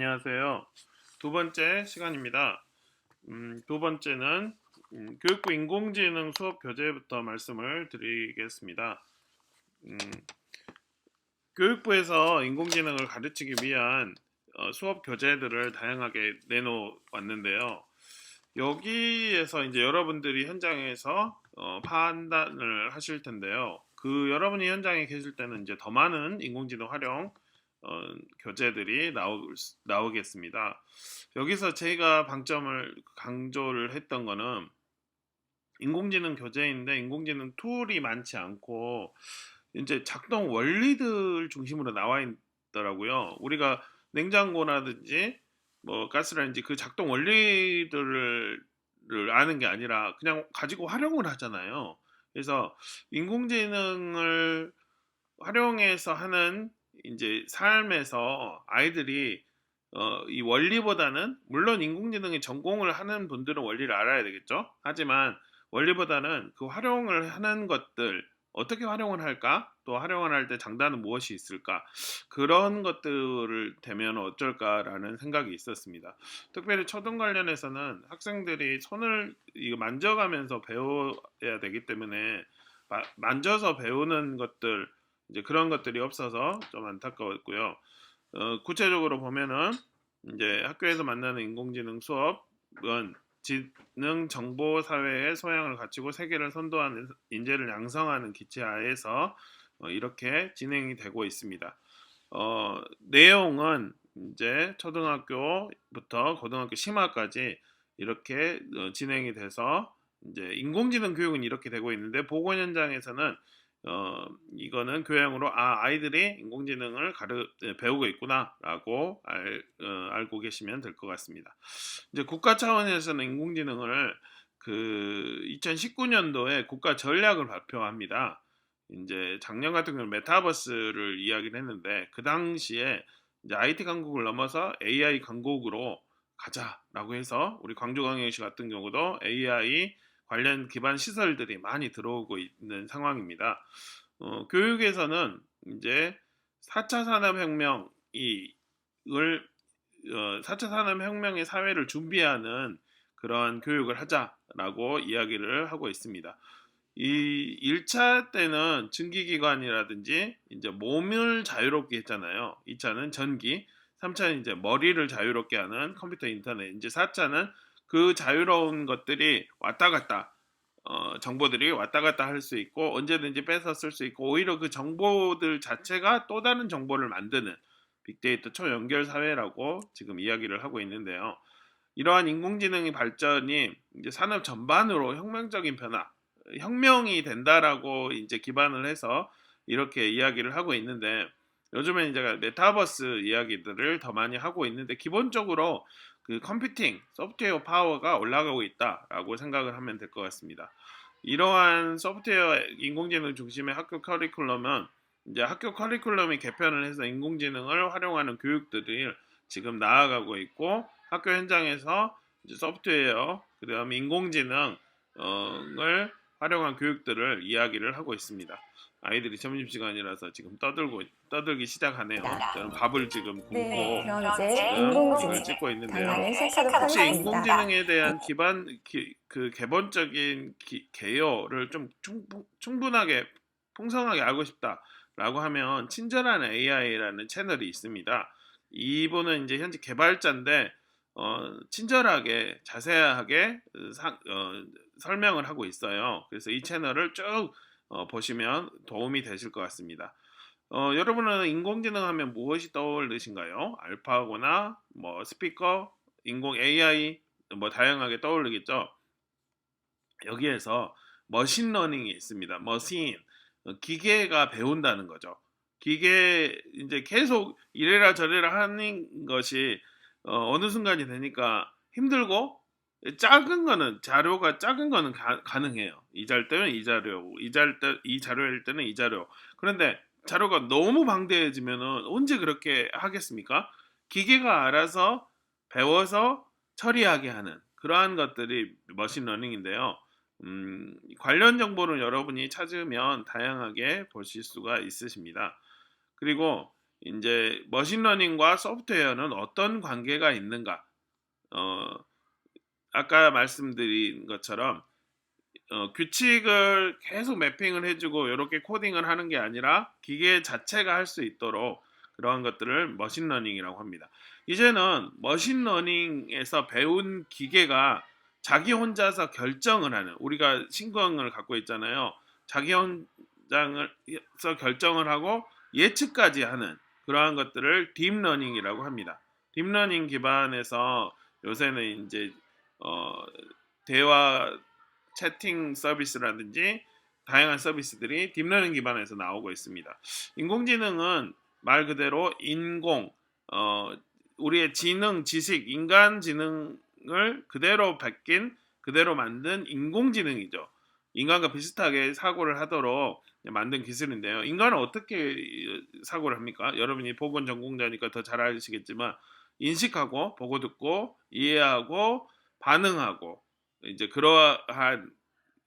안녕하세요. 두 번째 시간입니다. 두 번째는 교육부 인공지능 수업 교재부터 말씀을 드리겠습니다. 음, 교육부에서 인공지능을 가르치기 위한 수업 교재들을 다양하게 내놓았는데요. 여기에서 이제 여러분들이 현장에서 판단을 하실 텐데요. 그 여러분이 현장에 계실 때는 이제 더 많은 인공지능 활용 교재들이 나오겠습니다. 여기서 제가 방점을 강조를 했던 거는 인공지능 교재인데 인공지능 툴이 많지 않고 이제 작동 원리들 중심으로 나와 있더라고요. 우리가 냉장고라든지 뭐 가스라든지 그 작동 원리들을 아는 게 아니라 그냥 가지고 활용을 하잖아요. 그래서 인공지능을 활용해서 하는 이제 삶에서 아이들이 이 원리보다는 물론 인공지능에 전공을 하는 분들은 원리를 알아야 되겠죠. 하지만 원리보다는 그 활용을 하는 것들 어떻게 활용을 할까? 또 활용을 할 때 장단은 무엇이 있을까? 그런 것들을 되면 어쩔까라는 생각이 있었습니다. 특별히 초등 관련해서는 학생들이 손을 이거 만져가면서 배워야 되기 때문에 만져서 배우는 것들 이제 그런 것들이 없어서 좀 안타까웠고요. 구체적으로 보면은 이제 학교에서 만나는 인공지능 수업은 지능 정보 사회의 소양을 갖추고 세계를 선도하는 인재를 양성하는 기치하에서 이렇게 진행이 되고 있습니다. 내용은 이제 초등학교부터 고등학교 심화까지 이렇게 진행이 돼서 이제 인공지능 교육은 이렇게 되고 있는데 보건 현장에서는 이거는 교양으로 아이들이 인공지능을 배우고 있구나라고 알고 계시면 될 것 같습니다. 이제 국가 차원에서는 인공지능을 그 2019년도에 국가 전략을 발표합니다. 이제 작년 같은 경우는 메타버스를 이야기를 했는데 그 당시에 이제 IT 강국을 넘어서 AI 강국으로 가자라고 해서 우리 광주광역시 같은 경우도 AI 관련 기반 시설들이 많이 들어오고 있는 상황입니다. 교육에서는 이제 4차 산업혁명이 4차 산업혁명의 사회를 준비하는 그런 교육을 하자라고 이야기를 하고 있습니다. 이 1차 때는 증기기관이라든지 이제 몸을 자유롭게 했잖아요. 2차는 전기, 3차는 이제 머리를 자유롭게 하는 컴퓨터 인터넷, 이제 4차는 그 자유로운 것들이 왔다 갔다 정보들이 왔다 갔다 할 수 있고 언제든지 뺏어 쓸 수 있고 오히려 그 정보들 자체가 또 다른 정보를 만드는 빅데이터 초연결 사회라고 지금 이야기를 하고 있는데요. 이러한 인공지능의 발전이 이제 산업 전반으로 혁명적인 변화, 혁명이 된다라고 이제 기반을 해서 이렇게 이야기를 하고 있는데 요즘에 이제 메타버스 이야기들을 더 많이 하고 있는데 기본적으로 그 컴퓨팅, 소프트웨어 파워가 올라가고 있다라고 생각을 하면 될 것 같습니다. 이러한 소프트웨어 인공지능 중심의 학교 커리큘럼은 이제 학교 커리큘럼이 개편을 해서 인공지능을 활용하는 교육들이 지금 나아가고 있고 학교 현장에서 이제 소프트웨어 그다음에 인공지능을 활용한 교육들을 이야기를 하고 있습니다. 아이들이 점심시간이라서 지금 떠들기 시작하네요. 저는 밥을 지금 네, 굶고 그럼 이제 방송을 인공지능 찍고 있는데요. 단어를 시작하도록 혹시 하겠습니다. 인공지능에 대한 그 기본적인 개요를 좀 충분하게 풍성하게 알고 싶다라고 하면 친절한 AI라는 채널이 있습니다. 이분은 이제 현재 개발자인데 친절하게 자세하게 설명을 하고 있어요. 그래서 이 채널을 쭉 보시면 도움이 되실 것 같습니다. 여러분은 인공지능 하면 무엇이 떠오르신가요? 알파고나 뭐 스피커, 인공 AI 뭐 다양하게 떠오르겠죠. 여기에서 머신러닝이 있습니다. 머신 기계가 배운다는 거죠. 기계 이제 계속 이래라 저래라 하는 것이 어느 순간이 되니까 힘들고 작은 거는 자료가 작은 거는 가능해요. 이 잘 때는 이 자료, 이 자료일 때는 이 자료. 그런데 자료가 너무 방대해지면은 언제 그렇게 하겠습니까? 기계가 알아서 배워서 처리하게 하는 그러한 것들이 머신러닝인데요. 관련 정보를 여러분이 찾으면 다양하게 보실 수가 있으십니다. 그리고 이제 머신러닝과 소프트웨어는 어떤 관계가 있는가? 아까 말씀드린 것처럼 규칙을 계속 매핑을 해주고 이렇게 코딩을 하는 게 아니라 기계 자체가 할 수 있도록 그러한 것들을 머신러닝이라고 합니다. 이제는 머신러닝에서 배운 기계가 자기 혼자서 결정을 하는, 우리가 신경을 갖고 있잖아요. 자기 혼자서 결정을 하고 예측까지 하는 그러한 것들을 딥러닝이라고 합니다. 딥러닝 기반에서 요새는 이제 대화 채팅 서비스라든지 다양한 서비스들이 딥러닝 기반에서 나오고 있습니다. 인공지능은 말 그대로 우리의 지능, 지식, 인간 지능을 그대로 베낀, 그대로 만든 인공지능이죠. 인간과 비슷하게 사고를 하도록 만든 기술인데요. 인간은 어떻게 사고를 합니까? 여러분이 보건 전공자니까 더 잘 아시겠지만 인식하고 보고 듣고 이해하고 반응하고 이제 그러한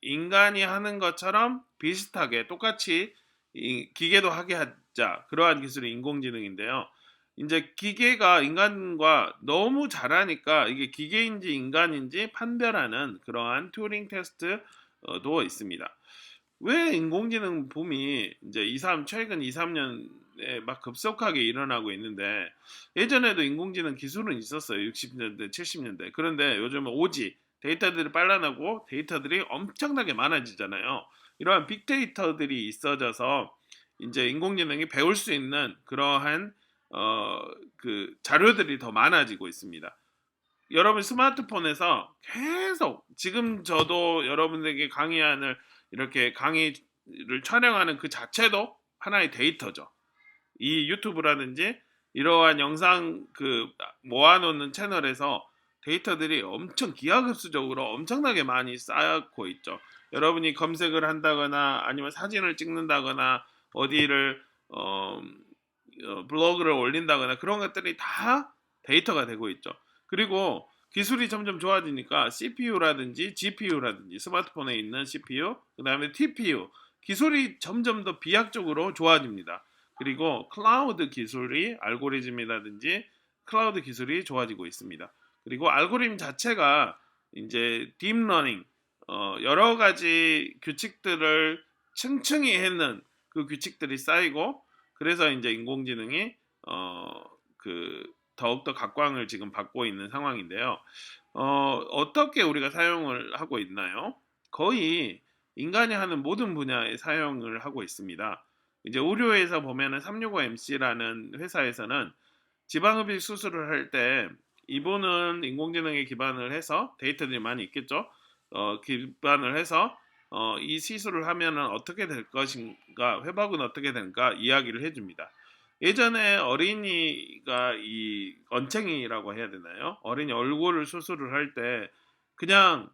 인간이 하는 것처럼 비슷하게 똑같이 기계도 하게 하자, 그러한 기술이 인공지능인데요. 이제 기계가 인간과 너무 잘하니까 이게 기계인지 인간인지 판별하는 그러한 튜링 테스트도 있습니다. 왜 인공지능 붐이 이제 최근 2, 3년에 막 급속하게 일어나고 있는데, 예전에도 인공지능 기술은 있었어요. 60년대, 70년대. 그런데 요즘은 오지 데이터들이 빨라나고 데이터들이 엄청나게 많아지잖아요. 이러한 빅데이터들이 있어져서 이제 인공지능이 배울 수 있는 그러한 그 자료들이 더 많아지고 있습니다. 여러분 스마트폰에서 계속, 지금 저도 여러분들에게 이렇게 강의를 촬영하는 그 자체도 하나의 데이터죠. 이 유튜브라든지 이러한 영상 모아놓는 채널에서 데이터들이 엄청 기하급수적으로 엄청나게 많이 쌓고 있죠. 여러분이 검색을 한다거나 아니면 사진을 찍는다거나 어디를 블로그를 올린다거나 그런 것들이 다 데이터가 되고 있죠. 그리고 기술이 점점 좋아지니까 CPU라든지 GPU라든지 스마트폰에 있는 CPU, 그 다음에 TPU 기술이 점점 더 비약적으로 좋아집니다. 그리고 클라우드 기술이, 알고리즘이라든지 클라우드 기술이 좋아지고 있습니다. 그리고 알고리즘 자체가 이제 딥러닝, 여러 가지 규칙들을 층층이 했는 그 규칙들이 쌓이고, 그래서 이제 인공지능이 더욱더 각광을 지금 받고 있는 상황인데요. 어떻게 우리가 사용을 하고 있나요? 거의 인간이 하는 모든 분야에 사용을 하고 있습니다. 이제 의료에서 보면은 365MC라는 회사에서는 지방흡입 수술을 할 때 이분은 인공지능에 기반을 해서 데이터들이 많이 있겠죠. 기반을 해서 이 시술을 하면은 어떻게 될 것인가, 회복은 어떻게 될까 이야기를 해줍니다. 예전에 어린이가 이 언챙이라고 해야 되나요? 어린이 얼굴을 수술을 할 때 그냥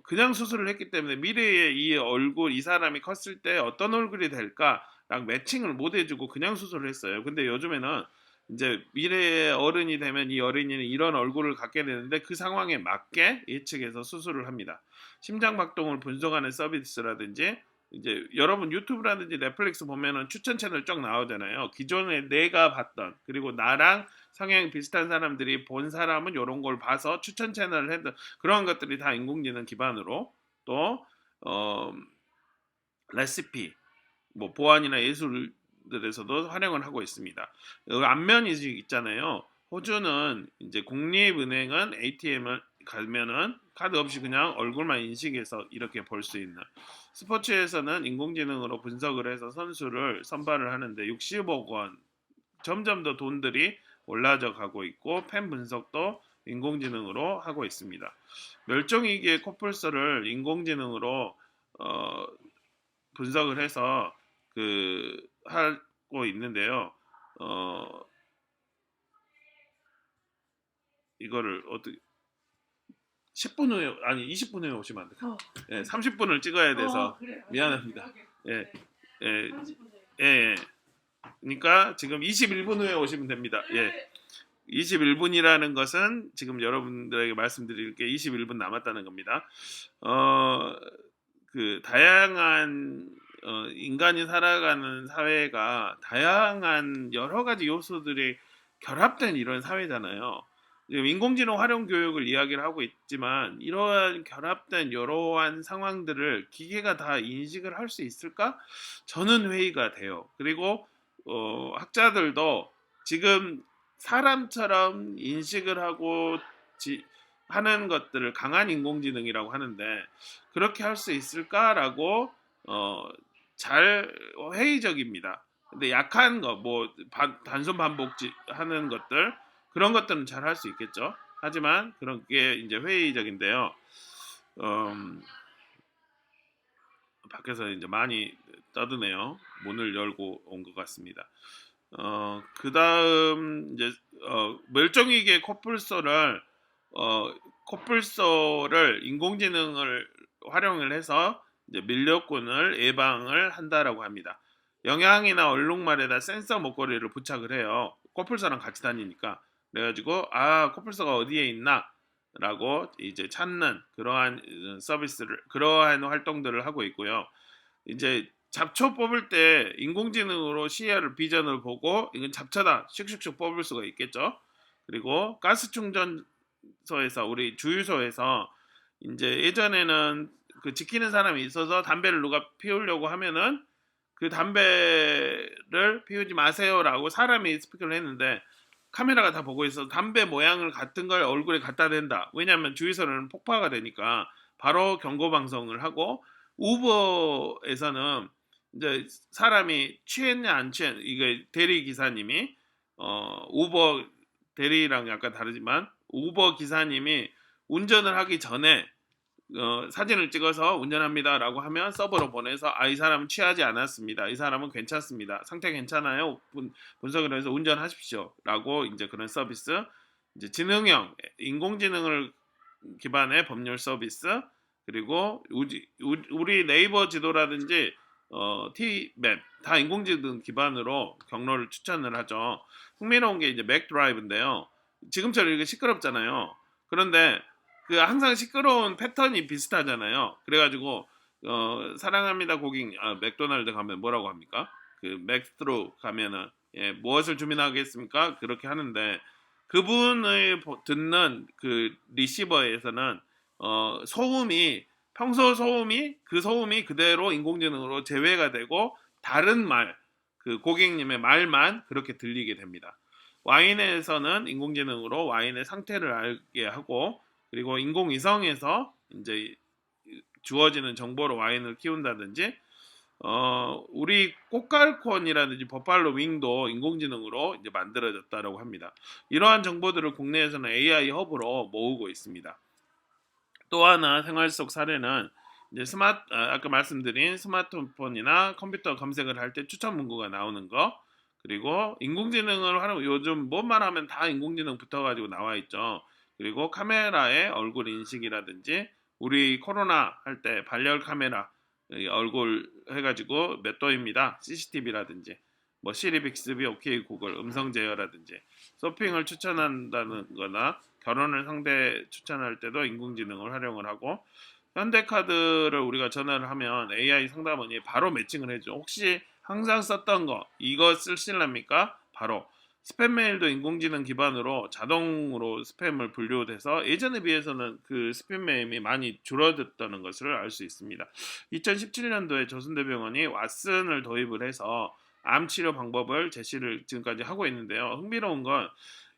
그냥 수술을 했기 때문에 미래에 이 사람이 컸을 때 어떤 얼굴이 될까랑 매칭을 못 해주고 그냥 수술을 했어요. 근데 요즘에는 이제 미래의 어른이 되면 이 어린이는 이런 얼굴을 갖게 되는데 그 상황에 맞게 예측해서 수술을 합니다. 심장 박동을 분석하는 서비스라든지, 이제 여러분 유튜브라든지 넷플릭스 보면은 추천 채널 쫙 나오잖아요. 기존에 내가 봤던, 그리고 나랑 성향이 비슷한 사람들이 본 사람은 이런 걸 봐서 추천 채널을 했던 그런 것들이 다 인공지능 기반으로, 또 레시피, 뭐 보안이나 예술들에서도 활용을 하고 있습니다. 안면이 있잖아요. 호주는 이제 국립은행은 ATM을 가면은 카드 없이 그냥 얼굴만 인식해서 이렇게 볼 수 있는, 스포츠에서는 인공지능으로 분석을 해서 선수를 선발을 하는데 60억 원, 점점 더 돈들이 올라져 가고 있고, 팬 분석도 인공지능으로 하고 있습니다. 멸종위기의 코뿔소를 인공지능으로 분석을 해서 하고 있는데요. 이거를 어떻게 10분 후에, 아니 20분 후에 오시면 안 돼요. 예, 30분을 찍어야 돼서 미안합니다. 예, 예, 예, 예. 그러니까 지금 21분 후에 오시면 됩니다. 예. 21분이라는 것은 지금 여러분들에게 말씀드릴 게 21분 남았다는 겁니다. 다양한 인간이 살아가는 사회가 다양한 여러 가지 요소들이 결합된 이런 사회잖아요. 지금 인공지능 활용 교육을 이야기를 하고 있지만 이러한 결합된 이러한 상황들을 기계가 다 인식을 할 수 있을까? 저는 회의가 돼요. 그리고 학자들도 지금 사람처럼 인식을 하고 하는 것들을 강한 인공지능이라고 하는데 그렇게 할 수 있을까라고 어, 잘 회의적입니다. 근데 약한 거, 뭐 단순 반복하는 것들 그런 것들은 잘 할 수 있겠죠. 하지만 그런 게 이제 회의적인데요. 음, 밖에서 이제 많이 떠드네요. 문을 열고 온 것 같습니다. 그 다음 이제 멸종위기의 코뿔소를 인공지능을 활용을 해서 이제 밀렵꾼을 예방을 한다라고 합니다. 영양이나 얼룩말에다 센서 목걸이를 부착을 해요. 코뿔소랑 같이 다니니까. 그래가지고 코뿔소가 어디에 있나라고 이제 찾는 그러한 서비스를 그러한 활동들을 하고 있고요. 이제 잡초 뽑을 때 인공지능으로 시야를 비전을 보고 이건 잡초다 슉슉슉 뽑을 수가 있겠죠. 그리고 가스 충전소에서 우리 주유소에서 이제 예전에는 그 지키는 사람이 있어서 담배를 누가 피우려고 하면은 그 담배를 피우지 마세요라고 사람이 스피커를 했는데 카메라가 다 보고 있어서 담배 모양을 같은 걸 얼굴에 갖다 댄다. 왜냐하면 주유소는 폭파가 되니까 바로 경고 방송을 하고 우버에서는 이제 사람이 취했냐 안 취했냐 이게 대리 기사님이 우버 대리랑 약간 다르지만 우버 기사님이 운전을 하기 전에 사진을 찍어서 운전합니다라고 하면 서버로 보내서 이 사람은 취하지 않았습니다. 이 사람은 괜찮습니다. 상태 괜찮아요. 분석을 해서 운전하십시오라고 이제 그런 서비스 이제 지능형 인공지능을 기반의 법률 서비스 그리고 우리 네이버 지도라든지 T맵 다 인공지능 기반으로 경로를 추천을 하죠. 흥미로운 게 이제 맥드라이브인데요. 지금처럼 이렇게 시끄럽잖아요. 그런데 그 항상 시끄러운 패턴이 비슷하잖아요. 그래가지고 사랑합니다 고객 맥도날드 가면 뭐라고 합니까? 그 맥스트로 가면은 무엇을 주문하겠습니까? 그렇게 하는데 그분을 듣는 그 리시버에서는 소음이 평소 소음이 그 소음이 그대로 인공지능으로 제외가 되고 다른 그 고객님의 말만 그렇게 들리게 됩니다. 와인에서는 인공지능으로 와인의 상태를 알게 하고 그리고 인공위성에서 이제 주어지는 정보로 와인을 키운다든지 우리 꽃갈콘이라든지 버팔로 윙도 인공지능으로 이제 만들어졌다고 합니다. 이러한 정보들을 국내에서는 AI 허브로 모으고 있습니다. 또 하나 생활 속 사례는 이제 아까 말씀드린 스마트폰이나 컴퓨터 검색을 할 때 추천 문구가 나오는 거 그리고 인공지능을 활용 요즘 뭐만 하면 다 인공지능 붙어가지고 나와 있죠. 그리고 카메라의 얼굴 인식이라든지 우리 코로나 할 때 발열 카메라 얼굴 해가지고 몇 도입니다. CCTV라든지 뭐 시리 빅스비 오케이 구글 음성 제어라든지 쇼핑을 추천한다는 거나 결혼을 상대 추천할 때도 인공지능을 활용을 하고 현대카드를 우리가 전화를 하면 AI 상담원이 바로 매칭을 해줘. 혹시 항상 썼던 거 이거 쓰실랍니까? 바로 스팸 메일도 인공지능 기반으로 자동으로 스팸을 분류돼서 예전에 비해서는 그 스팸 메일이 많이 줄어들었다는 것을 알 수 있습니다. 2017년도에 조선대병원이 왓슨을 도입을 해서 암 치료 방법을 제시를 지금까지 하고 있는데요. 흥미로운 건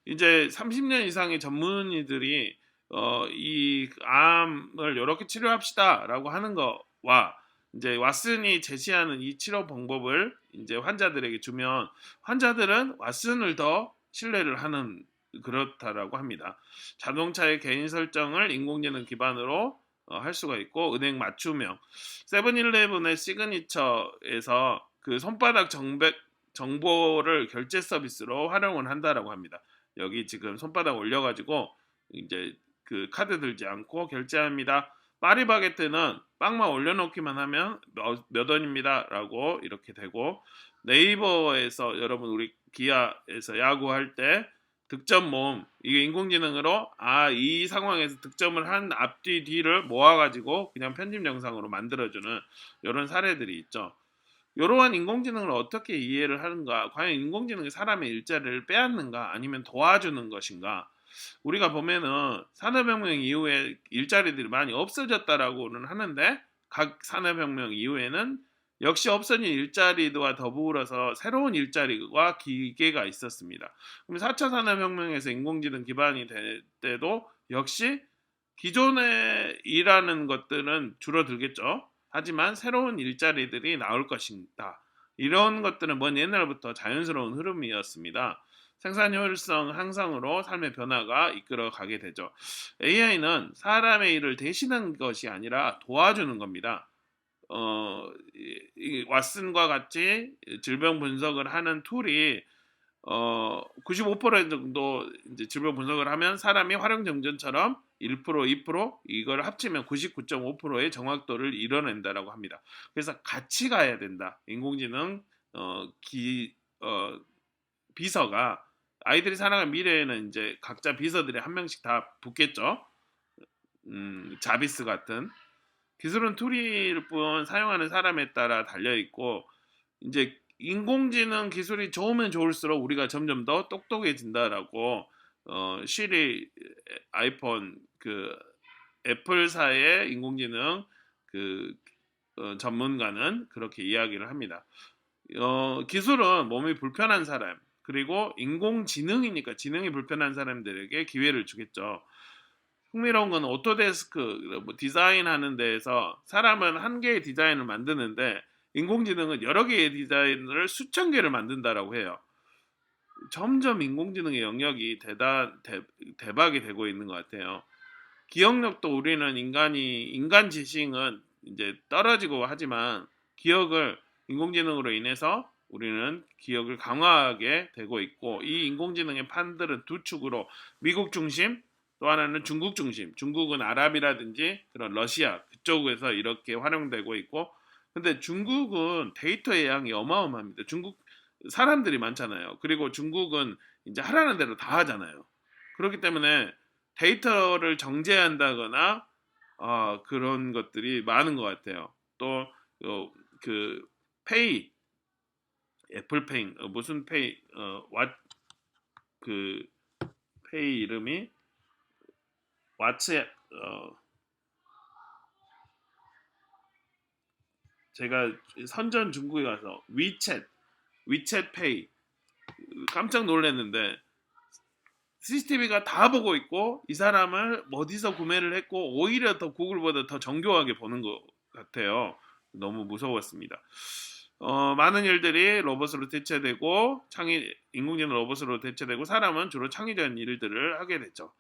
이제 30년 이상의 전문의들이 이 암을 이렇게 치료합시다라고 하는 거와 이제 왓슨이 제시하는 이 치료 방법을 이제 환자들에게 주면 환자들은 왓슨을 더 신뢰를 하는 그렇다라고 합니다. 자동차의 개인 설정을 인공지능 기반으로 할 수가 있고 은행 맞춤형 세븐일레븐의 시그니처에서 그 손바닥 정보를 결제 서비스로 활용을 한다라고 합니다. 여기 지금 손바닥 올려가지고 이제 그 카드 들지 않고 결제합니다. 파리바게뜨는 빵만 올려놓기만 하면 몇 원입니다라고 이렇게 되고 네이버에서 여러분 우리 기아에서 야구할 때 득점 모음 이게 인공지능으로 이 상황에서 득점을 한 앞뒤 뒤를 모아가지고 그냥 편집 영상으로 만들어주는 이런 사례들이 있죠. 이러한 인공지능을 어떻게 이해를 하는가? 과연 인공지능이 사람의 일자리를 빼앗는가? 아니면 도와주는 것인가? 우리가 보면은 산업혁명 이후에 일자리들이 많이 없어졌다라고는 하는데 각 산업혁명 이후에는 역시 없어진 일자리와 더불어서 새로운 일자리와 기계가 있었습니다. 그럼 4차 산업혁명에서 인공지능 기반이 될 때도 역시 기존에 일하는 것들은 줄어들겠죠. 하지만 새로운 일자리들이 나올 것입니다. 이런 것들은 먼 옛날부터 자연스러운 흐름이었습니다. 생산 효율성 향상으로 삶의 변화가 이끌어 가게 되죠. AI는 사람의 일을 대신한 것이 아니라 도와주는 겁니다. 왓슨과 같이 질병 분석을 하는 툴이 95% 정도 이제 질병 분석을 하면 사람이 활용정전처럼 1%, 2% 이걸 합치면 99.5%의 정확도를 이뤄낸다라고 합니다. 그래서 같이 가야 된다. 인공지능 비서가 아이들이 살아갈 미래에는 이제 각자 비서들이 한 명씩 다 붙겠죠. 자비스 같은 기술은 툴일 뿐 사용하는 사람에 따라 달려 있고 이제 인공지능 기술이 좋으면 좋을수록 우리가 점점 더 똑똑해진다라고 시리 아이폰 그 애플사의 인공지능 그 전문가는 그렇게 이야기를 합니다. 기술은 몸이 불편한 사람 그리고 인공지능이니까 지능이 불편한 사람들에게 기회를 주겠죠. 흥미로운 건 오토데스크 디자인하는 데에서 사람은 한 개의 디자인을 만드는데 인공지능은 여러 개의 디자인을 수천 개를 만든다라고 해요. 점점 인공지능의 영역이 대박이 되고 있는 것 같아요. 기억력도 우리는 인간 지식은 이제 떨어지고 하지만 기억을 인공지능으로 인해서 우리는 기억을 강화하게 되고 있고 이 인공지능의 판들은 두 축으로 미국 중심 또 하나는 중국 중심 중국은 아랍이라든지 그런 러시아 그쪽에서 이렇게 활용되고 있고 근데 중국은 데이터의 양이 어마어마합니다. 중국 사람들이 많잖아요. 그리고 중국은 이제 하라는 대로 다 하잖아요. 그렇기 때문에 데이터를 정제한다거나 그런 것들이 많은 것 같아요. 또 그 페이 애플페이 무슨 페이 그 페이 이름이 왓츠앱 제가 선전 중국에 가서 위챗 페이 깜짝 놀랐는데 CCTV가 다 보고 있고 이 사람을 어디서 구매를 했고 오히려 더 구글보다 더 정교하게 보는 것 같아요. 너무 무서웠습니다. 많은 일들이 로봇으로 대체되고 인공지능 로봇으로 대체되고 사람은 주로 창의적인 일들을 하게 됐죠.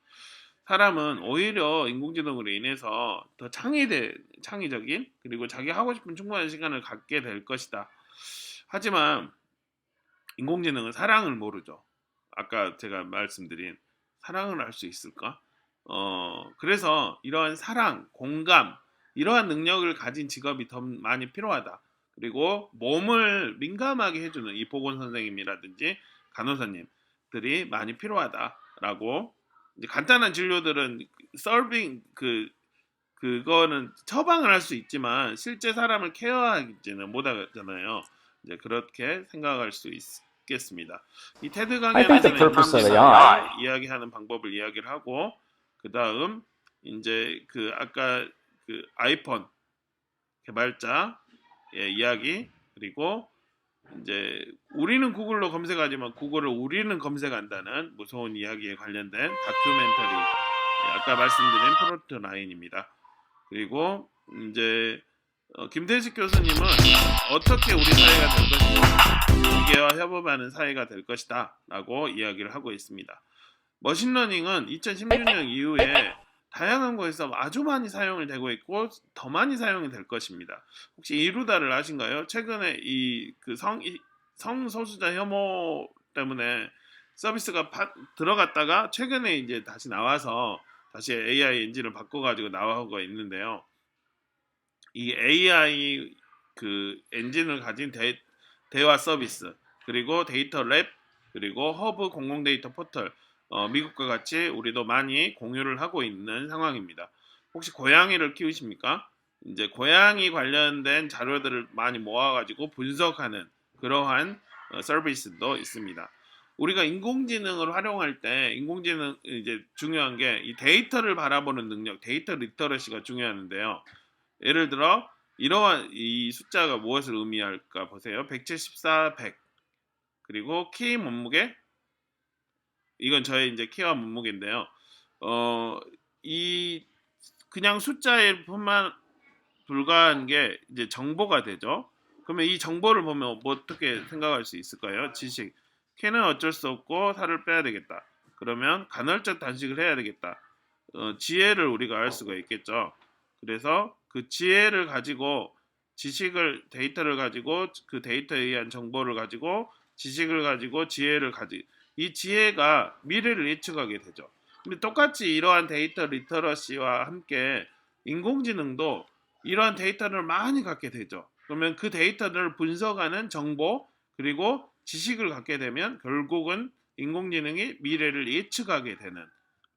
사람은 오히려 인공지능으로 인해서 더 창의적인 그리고 자기 하고 싶은 충분한 시간을 갖게 될 것이다. 하지만 인공지능은 사랑을 모르죠. 아까 제가 말씀드린 사랑을 할 수 있을까? 그래서 이러한 사랑, 공감 이러한 능력을 가진 직업이 더 많이 필요하다. 그리고 몸을 민감하게 해주는 이 보건 선생님이라든지 간호사님들이 많이 필요하다라고 이제 간단한 진료들은 서빙 그거는 처방을 할 수 있지만 실제 사람을 케어하지는 못하잖아요. 이제 그렇게 생각할 수 있겠습니다. 이 테드 I think the 강연에서는 purpose of 인공지능을 AI 이야기하는 방법을 이야기를 하고 그 다음 이제 아까 아이폰 개발자의 이야기 그리고 이제 우리는 구글로 검색하지만 구글을 우리는 검색한다는 무서운 이야기에 관련된 다큐멘터리 아까 말씀드린 프로토 라인입니다. 그리고 이제 김태식 교수님은 어떻게 우리 사회가 될 것인가 기계와 협업하는 사회가 될 것이다 라고 이야기를 하고 있습니다. 머신러닝은 2016년 이후에 다양한 곳에서 아주 많이 사용이 되고 있고 더 많이 사용이 될 것입니다. 혹시 이루다를 아신가요? 최근에 성소수자 혐오 때문에 서비스가 들어갔다가 최근에 이제 다시 나와서 다시 AI 엔진을 바꿔가지고 나오고 있는데요. 이 AI 엔진을 가진 대화 서비스 그리고 데이터 랩 그리고 허브 공공 데이터 포털 미국과 같이 우리도 많이 공유를 하고 있는 상황입니다. 혹시 고양이를 키우십니까? 이제 고양이 관련된 자료들을 많이 모아가지고 분석하는 그러한 서비스도 있습니다. 우리가 인공지능을 활용할 때 인공지능 이제 중요한 게 이 데이터를 바라보는 능력, 데이터 리터러시가 중요한데요. 예를 들어 이러한 이 숫자가 무엇을 의미할까 보세요. 174, 100 그리고 키 몸무게 이건 저의 이제 키와 몸무게인데요. 이 그냥 숫자에 뿐만 불과한 게 이제 정보가 되죠. 그러면 이 정보를 보면 뭐 어떻게 생각할 수 있을까요? 지식. 키는 어쩔 수 없고 살을 빼야 되겠다. 그러면 간헐적 단식을 해야 되겠다. 지혜를 우리가 알 수가 있겠죠. 그래서 그 지혜를 가지고 지식을 데이터를 가지고 그 데이터에 의한 정보를 가지고 지식을 가지고 지혜를 가지 이 지혜가 미래를 예측하게 되죠. 근데 똑같이 이러한 데이터 리터러시와 함께 인공지능도 이러한 데이터를 많이 갖게 되죠. 그러면 그 데이터를 분석하는 정보 그리고 지식을 갖게 되면 결국은 인공지능이 미래를 예측하게 되는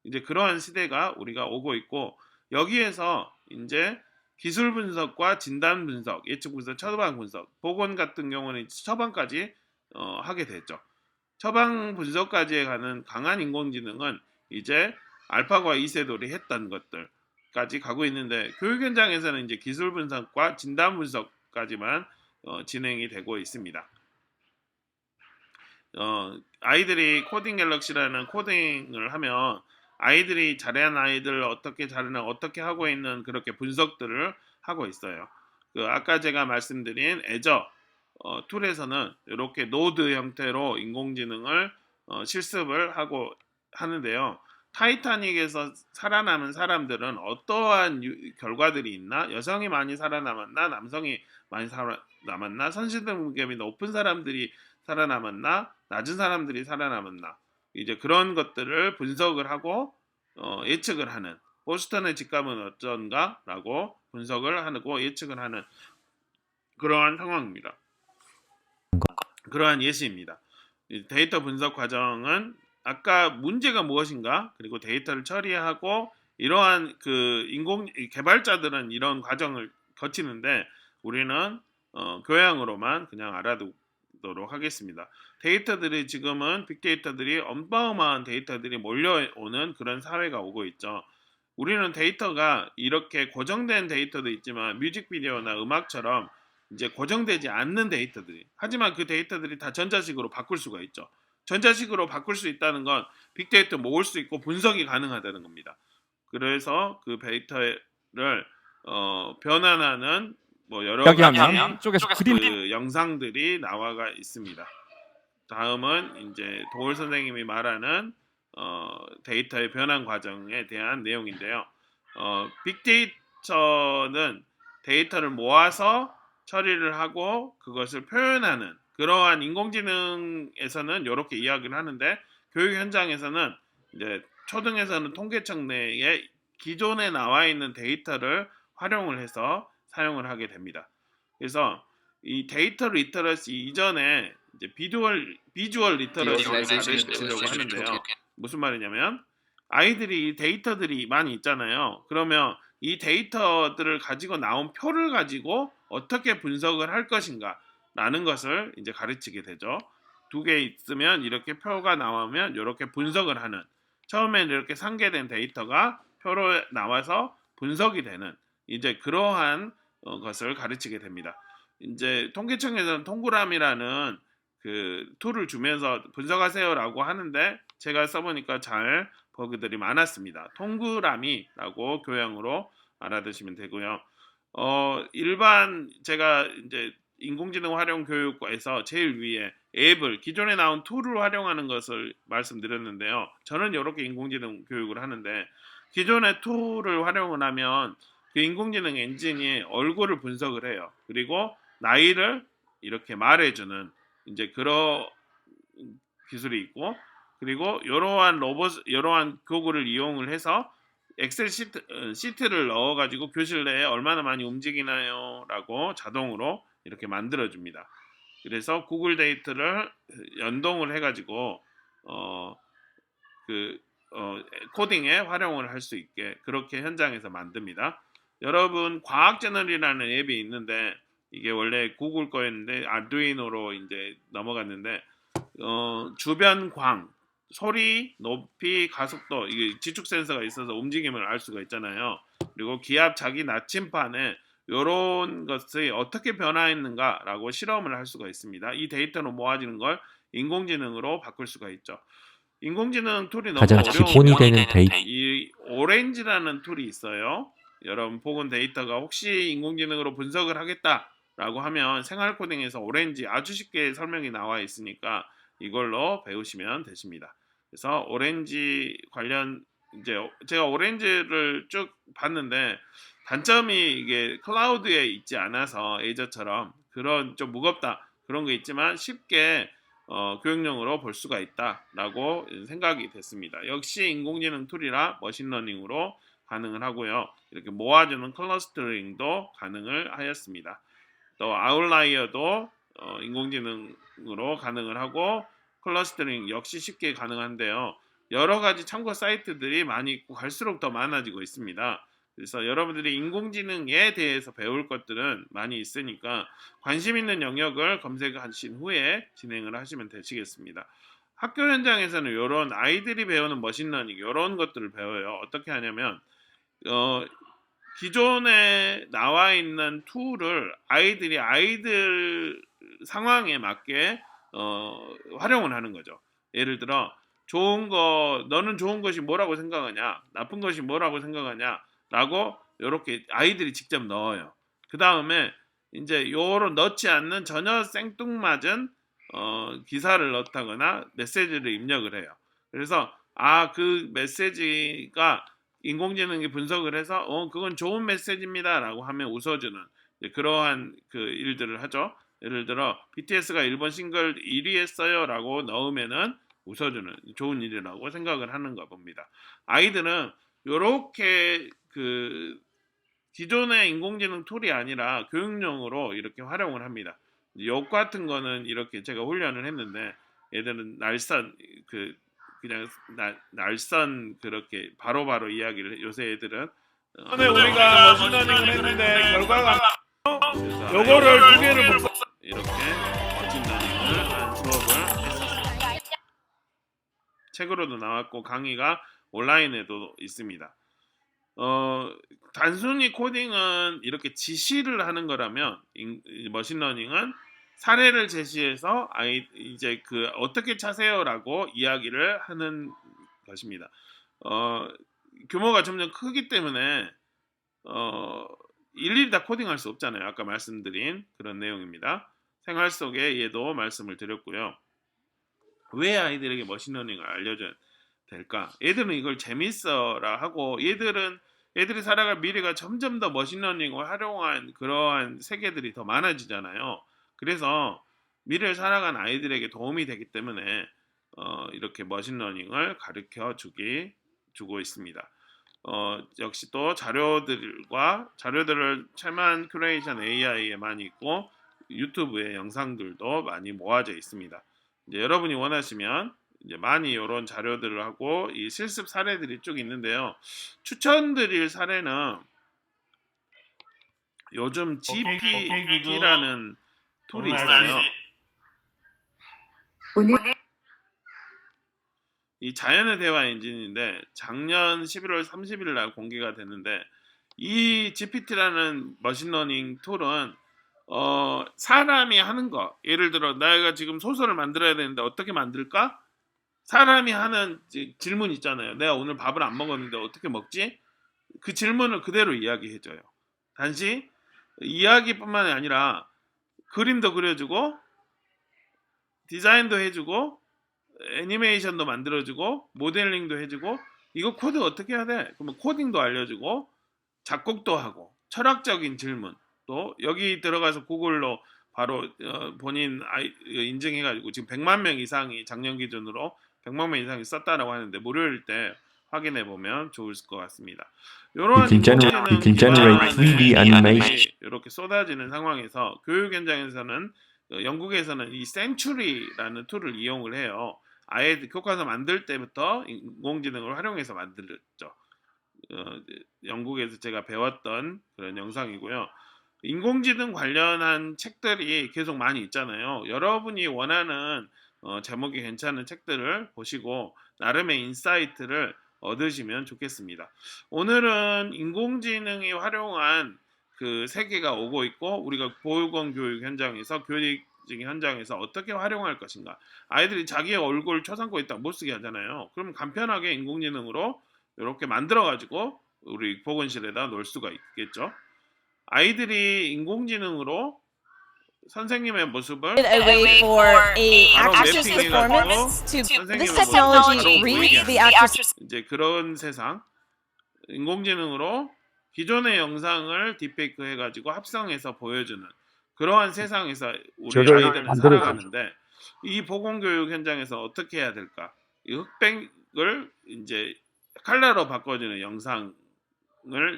이제 그러한 시대가 우리가 오고 있고 여기에서 이제 기술 분석과 진단 분석, 예측 분석, 처방 분석, 보건 같은 경우는 처방까지 하게 되죠. 처방 분석까지 가는 강한 인공지능은 이제 알파고와 이세돌이 했던 것들까지 가고 있는데 교육 현장에서는 이제 기술 분석과 진단 분석까지만 진행이 되고 있습니다. 아이들이 코딩 갤럭시라는 코딩을 하면 아이들이 잘하는 아이들 어떻게 잘하나 어떻게 하고 있는 그렇게 분석들을 하고 있어요. 그 아까 제가 말씀드린 애저 툴에서는 이렇게 노드 형태로 인공지능을 실습을 하고 하는데요. 타이타닉에서 살아남은 사람들은 어떠한 결과들이 있나? 여성이 많이 살아남았나? 남성이 많이 살아남았나? 선진등급이 높은 사람들이 살아남았나? 낮은 사람들이 살아남았나? 이제 그런 것들을 분석을 하고 예측을 하는 보스턴의 집값은 어쩐가라고 분석을 하고 예측을 하는 그러한 상황입니다. 그러한 예시입니다. 데이터 분석 과정은 아까 문제가 무엇인가 그리고 데이터를 처리하고 이러한 그 인공 개발자들은 이런 과정을 거치는데 우리는 교양으로만 그냥 알아두도록 하겠습니다. 데이터들이 지금은 빅데이터들이 어마어마한 데이터들이 몰려오는 그런 사회가 오고 있죠. 우리는 데이터가 이렇게 고정된 데이터도 있지만 뮤직비디오나 음악처럼 이제 고정되지 않는 데이터들이 하지만 그 데이터들이 다 전자식으로 바꿀 수가 있죠. 전자식으로 바꿀 수 있다는 건 빅데이터 모을 수 있고 분석이 가능하다는 겁니다. 그래서 그 데이터를 변환하는 뭐 여러 가지 쪽에서 그 영상들이 나와가 있습니다. 다음은 이제 도울 선생님이 말하는 데이터의 변환 과정에 대한 내용인데요. 빅데이터는 데이터를 모아서 처리를 하고 그것을 표현하는 그러한 인공지능에서는 이렇게 이야기를 하는데 교육 현장에서는 이제 초등에서는 통계청 내에 기존에 나와 있는 데이터를 활용을 해서 사용을 하게 됩니다. 그래서 이 데이터 리터러시 이전에 이제 비주얼 리터러시를 가르치려고 하는데요. 무슨 말이냐면 아이들이 데이터들이 많이 있잖아요. 그러면 이 데이터들을 가지고 나온 표를 가지고 어떻게 분석을 할 것인가 라는 것을 이제 가르치게 되죠. 두 개 있으면 이렇게 표가 나오면 이렇게 분석을 하는 처음엔 이렇게 상계된 데이터가 표로 나와서 분석이 되는 이제 그러한 것을 가르치게 됩니다. 이제 통계청에서는 동그라미라는 그 툴을 주면서 분석하세요라고 하는데 제가 써보니까 잘 버그들이 많았습니다. 동그라미라고 교양으로 알아두시면 되고요. 일반 제가 이제 인공지능 활용 교육과에서 제일 위에 앱을 기존에 나온 툴을 활용하는 것을 말씀드렸는데요. 저는 이렇게 인공지능 교육을 하는데 기존의 툴을 활용을 하면 그 인공지능 엔진이 얼굴을 분석을 해요. 그리고 나이를 이렇게 말해주는 이제 그런 기술이 있고 그리고 이러한 도구를 이용을 해서 엑셀 시트를 넣어가지고 교실 내에 얼마나 많이 움직이나요? 라고 자동으로 이렇게 만들어줍니다. 그래서 구글 데이터를 연동을 해가지고 코딩에 활용을 할 수 있게 그렇게 현장에서 만듭니다. 여러분 과학저널이라는 앱이 있는데 이게 원래 구글 거였는데 아두이노로 이제 넘어갔는데 주변 광, 소리, 높이, 가속도 이게 지축 센서가 있어서 움직임을 알 수가 있잖아요. 그리고 기압 자기 나침판에 이런 것이 어떻게 변화했는가라고 실험을 할 수가 있습니다. 이 데이터로 모아지는 걸 인공지능으로 바꿀 수가 있죠. 인공지능 툴이 너무 가장 기본이 되는 데이터. 이 오렌지라는 툴이 있어요. 여러분 보건 데이터가 혹시 인공지능으로 분석을 하겠다라고 하면 생활 코딩에서 오렌지 아주 쉽게 설명이 나와 있으니까 이걸로 배우시면 되십니다. 그래서 오렌지 관련 이제 제가 오렌지를 쭉 봤는데 단점이 이게 클라우드에 있지 않아서 에이저처럼 그런 좀 무겁다 그런 게 있지만 쉽게 교육용으로 볼 수가 있다라고 생각이 됐습니다. 역시 인공지능 툴이라 머신러닝으로 가능을 하고요. 이렇게 모아주는 클러스터링도 가능을 하였습니다. 또 아웃라이어도 인공지능으로 가능을 하고 클러스터링 역시 쉽게 가능한데요. 여러 가지 참고 사이트들이 많이 있고 갈수록 더 많아지고 있습니다. 그래서 여러분들이 인공지능에 대해서 배울 것들은 많이 있으니까 관심 있는 영역을 검색하신 후에 진행을 하시면 되시겠습니다. 학교 현장에서는 이런 아이들이 배우는 머신러닝 이런 것들을 배워요. 어떻게 하냐면 기존에 나와 있는 툴을 아이들이 아이들 상황에 맞게 활용을 하는 거죠. 예를 들어 좋은 거 너는 좋은 것이 뭐라고 생각하냐 나쁜 것이 뭐라고 생각하냐 라고 이렇게 아이들이 직접 넣어요. 그 다음에 이제 요런 넣지 않는 전혀 생뚱맞은 기사를 넣다거나 메시지를 입력을 해요. 그래서 그 메시지가 인공지능이 분석을 해서 그건 좋은 메시지입니다라고 하면 웃어주는 그러한 그 일들을 하죠. 예를 들어 BTS가 일본 싱글 1위 했어요라고 넣으면은 웃어주는 좋은 일이라고 생각을 하는가 봅니다. 아이들은 이렇게 그 기존의 인공지능 툴이 아니라 교육용으로 이렇게 활용을 합니다. 욕 같은 거는 이렇게 제가 훈련을 했는데 얘들은 그냥 날선 그렇게 바로바로 이야기를 요새 애들은 이번에 우리가 머신러닝을 했는데 결과가 요거를 두 개를 이렇게 머신러닝을 한 수업을 했었습니다. 책으로도 나왔고 강의가 온라인에도 있습니다. 단순히 코딩은 이렇게 지시를 하는 거라면 머신러닝은 사례를 제시해서 이제 그 어떻게 차세요라고 이야기를 하는 것입니다. 규모가 점점 크기 때문에 일일이 다 코딩할 수 없잖아요. 아까 말씀드린 그런 내용입니다. 생활 속에 얘도 말씀을 드렸고요. 왜 아이들에게 머신러닝을 알려줘야 될까? 얘들은 이걸 재밌어라 하고 얘들이 살아갈 미래가 점점 더 머신러닝을 활용한 그러한 세계들이 더 많아지잖아요. 그래서 미래를 살아간 아이들에게 도움이 되기 때문에 이렇게 머신러닝을 가르쳐 주고 있습니다. 역시 또 자료들을 최만 큐레이션 AI에 많이 있고 유튜브에 영상들도 많이 모아져 있습니다. 이제 여러분이 원하시면 이제 많이 이런 자료들을 하고 이 실습 사례들이 쭉 있는데요. 추천드릴 사례는 요즘 GPT라는 툴이 있어요. 이 자연의 대화 엔진인데 작년 11월 30일 날 공개가 됐는데 이 GPT라는 머신러닝 툴은 사람이 하는 거 예를 들어 내가 지금 소설을 만들어야 되는데 어떻게 만들까? 사람이 하는 질문 있잖아요. 내가 오늘 밥을 안 먹었는데 어떻게 먹지? 그 질문을 그대로 이야기해줘요. 단지 이야기뿐만 아니라 그림도 그려주고 디자인도 해주고 애니메이션도 만들어주고 모델링도 해주고 이거 코드 어떻게 해야 돼? 그러면 코딩도 알려주고 작곡도 하고 철학적인 질문 또 여기 들어가서 구글로 바로 본인 인증해가지고 지금 100만 명 이상이 작년 기준으로 100만 명 이상이 썼다라고 하는데 무료일 때 확인해 보면 좋을 것 같습니다. 이런 generate 3D animation. 이렇게 쏟아지는 상황에서 교육 현장에서는 영국에서는 이 센츄리라는 툴을 이용을 해요. 아예 교과서 만들 때부터 인공지능을 활용해서 만들었죠. 영국에서 제가 배웠던 그런 영상이고요. 인공지능 관련한 책들이 계속 많이 있잖아요. 여러분이 원하는 제목이 괜찮은 책들을 보시고 나름의 인사이트를 얻으시면 좋겠습니다. 오늘은 인공지능이 활용한 그 세계가 오고 있고 우리가 보건 교육 현장에서 교직 현장에서 어떻게 활용할 것인가. 아이들이 자기의 얼굴 쳐삼고 있다 못 쓰게 하잖아요. 그럼 간편하게 인공지능으로 이렇게 만들어 가지고 우리 보건실에다 놓을 수가 있겠죠. 아이들이 인공지능으로 선생님의 모습을 a way for a 바로 actress 매핑해가지고 performance to 선생님의 this 모습을 technology 바로 보이게 reads 하는 the actress 이제 그런 세상. 인공지능으로 기존의 영상을 딥페이크 해가지고 합성해서 보여주는 그러한 세상에서 우리 저걸 아이들은 만들어야죠. 살아가는데 이 보건교육 현장에서 어떻게 해야 될까? 이 흑백을 이제 컬러로 바꿔주는 영상을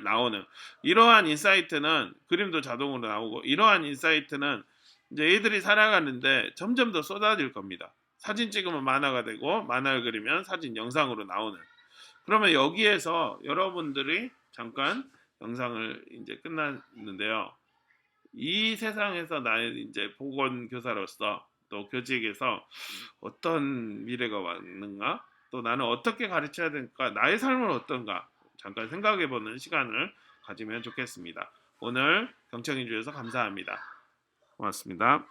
나오는 이러한 인사이트는 그림도 자동으로 나오고 이러한 인사이트는 이제 애들이 살아가는데 점점 더 쏟아질 겁니다. 사진 찍으면 만화가 되고 만화를 그리면 사진 영상으로 나오는. 그러면 여기에서 여러분들이 잠깐 영상을 이제 끝났는데요. 이 세상에서 나의 이제 보건교사로서 또 교직에서 어떤 미래가 왔는가? 또 나는 어떻게 가르쳐야 될까? 나의 삶은 어떤가? 잠깐 생각해보는 시간을 가지면 좋겠습니다. 오늘 경청해 주셔서 감사합니다. 고맙습니다.